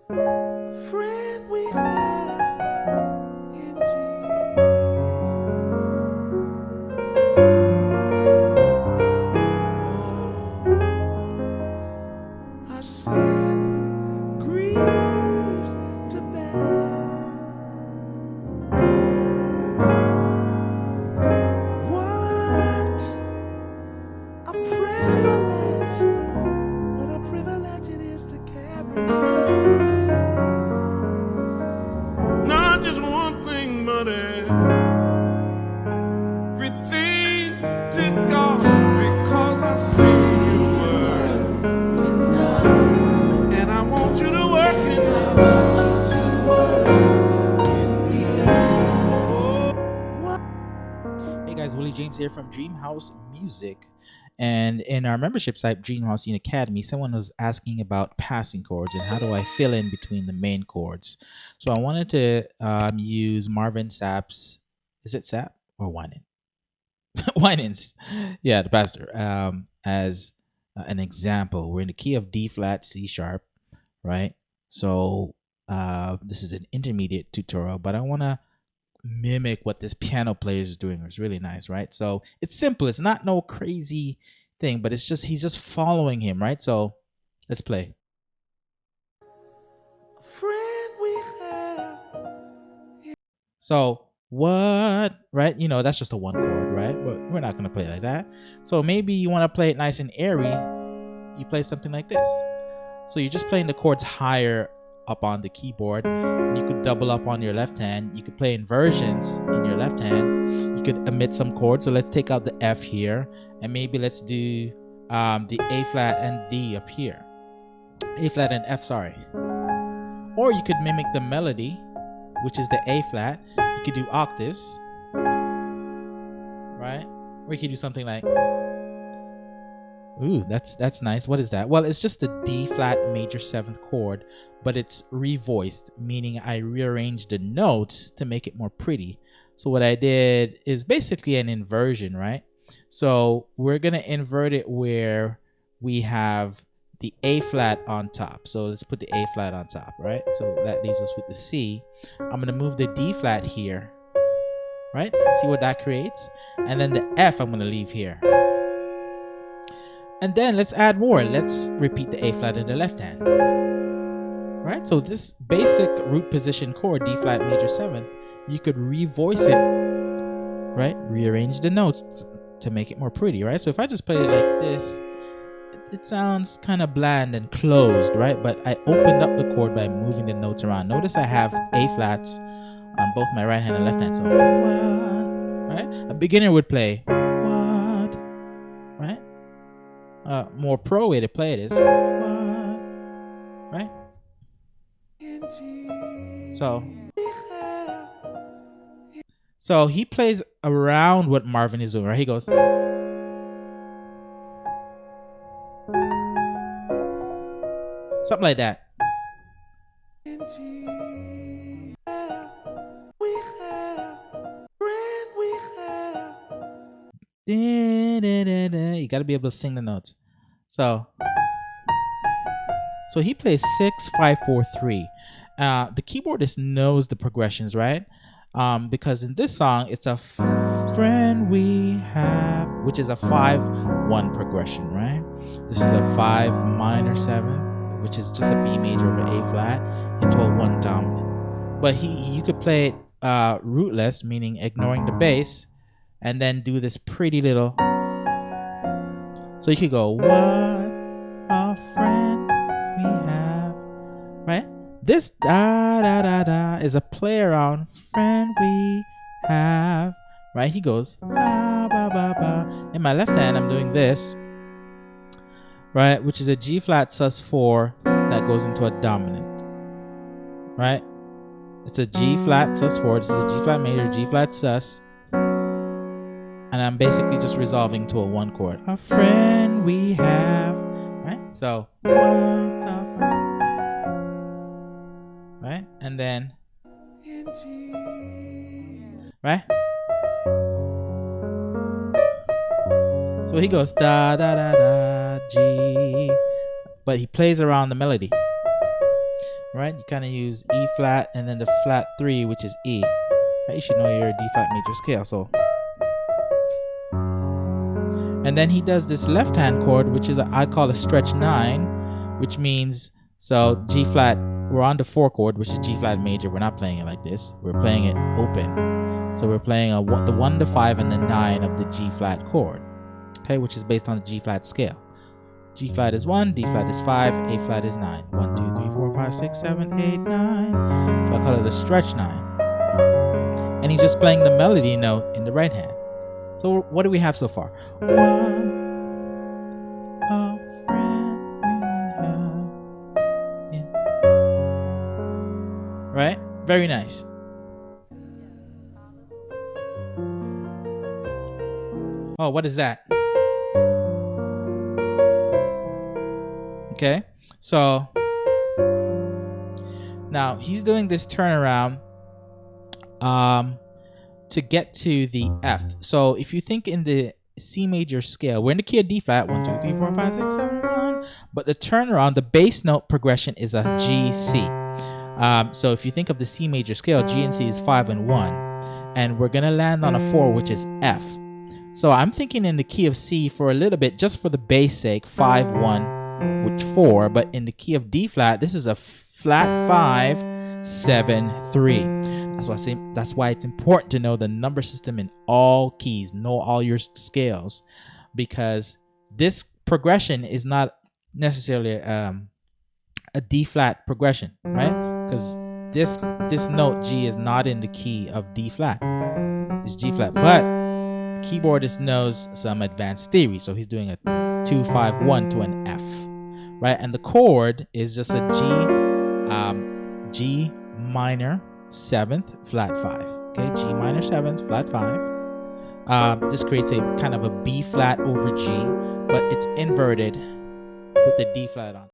friend we have in Jesus. Our sins and griefs to bear. What a privilege! What a privilege it is to carry. Not just one thing, but everything to God, because I see your word, and I want you to work it. Hey guys, Willie James here from DreamHouse Musiq. And in our membership site, DreamHouse Unicademy, someone was asking about passing chords and how do I fill in between the main chords. So I wanted to use Marvin Sapp's, is it Sapp or Winans? Winans, yeah, the pastor, as an example. We're in the key of D flat, C sharp, right? So this is an intermediate tutorial, but I want to mimic what this piano player is doing. It's really nice, right? So it's simple. It's not no crazy thing, but it's just he's just following him, right? So let's play. Friend we have. So what, right? You know, that's just a one chord, right? But we're not going to play it like that. So maybe you want to play it nice and airy. You play something like this. So you're just playing the chords higher up on the keyboard. You could double up on your left hand. You could play inversions in your left hand. You could omit some chords. So let's take out the F here, and maybe let's do the A flat and D up here. A flat and F, sorry. Or you could mimic the melody, which is the A flat. You could do octaves, right? Or you could do something like, ooh, that's nice. What is that? Well, it's just the D flat major 7th chord, but it's revoiced, meaning I rearranged the notes to make it more pretty. So what I did is basically an inversion, right? So we're going to invert it where we have the A flat on top. So let's put the A flat on top, right? So that leaves us with the C. I'm going to move the D flat here, right? See what that creates? And then the F I'm going to leave here. And then let's add more. Let's repeat the A flat in the left hand. Right? So this basic root position chord, D flat major 7th, you could revoice it, right? Rearrange the notes to make it more pretty, right? So if I just play it like this, it sounds kind of bland and closed, right? But I opened up the chord by moving the notes around. Notice I have A flats on both my right hand and left hand. So what? Right? A beginner would play what? Right? More pro way to play it is what? Right? So he plays around what Marvin is doing, right? He goes, something like that. You got to be able to sing the notes. So he plays 6, 5, 4, 3. The keyboardist knows the progressions, right? Because in this song, it's a friend we have, which is a 5-1 progression, right? This is a 5 minor 7th, which is just a B major over A flat, into a 1 dominant. But you could play it rootless, meaning ignoring the bass, and then do this pretty little. So you could go, what a friend we have, right? This da da da da is a play around friend we have, right? He goes ba ba ba ba. In my left hand, I'm doing this, right? Which is a G flat sus4 that goes into a dominant, right? It's a G flat sus4. This is a G flat major, G flat sus. And I'm basically just resolving to a 1 chord. A friend we have, right? So, right? And then, right? So he goes da da da da G, but he plays around the melody. right? You kind of use E flat and then the flat 3, which is E. Right? You should know your D flat major scale. So, and then he does this left hand chord, which is I call a stretch 9, which means so G flat. We're on the 4 chord, which is G flat major. We're not playing it like this. We're playing it open. So we're playing the 1 to 5 and the 9 of the G flat chord. Okay, which is based on the G flat scale. G flat is 1, D flat is 5, A flat is 9. 1, 2, 3, 4, 5, 6, 7, 8, 9. So I call it a stretch 9. And he's just playing the melody note in the right hand. So what do we have so far? Right? Very nice. Oh, what is that? Okay, so now he's doing this turnaround to get to the F. So if you think in the C major scale, we're in the key of D flat, 1, 2, 3, 4, 5, 6, 7, 1. But the turnaround, the bass note progression is a G, C. So if you think of the C major scale, G and C is 5 and 1. And we're going to land on a 4, which is F. So I'm thinking in the key of C for a little bit, just for the bass sake, 5, 1, which 4. But in the key of D flat, this is a flat 5, 7, 3. That's why it's important to know the number system in all keys, know all your scales, because this progression is not necessarily a D flat progression, right? Because this note G is not in the key of D flat. It's G flat, but keyboardist knows some advanced theory, so he's doing a 2, 5, 1 to an F, right? And the chord is just a G minor 7th flat 5. Okay, G minor 7th flat 5. This creates a kind of a B flat over G, but it's inverted with the D flat on.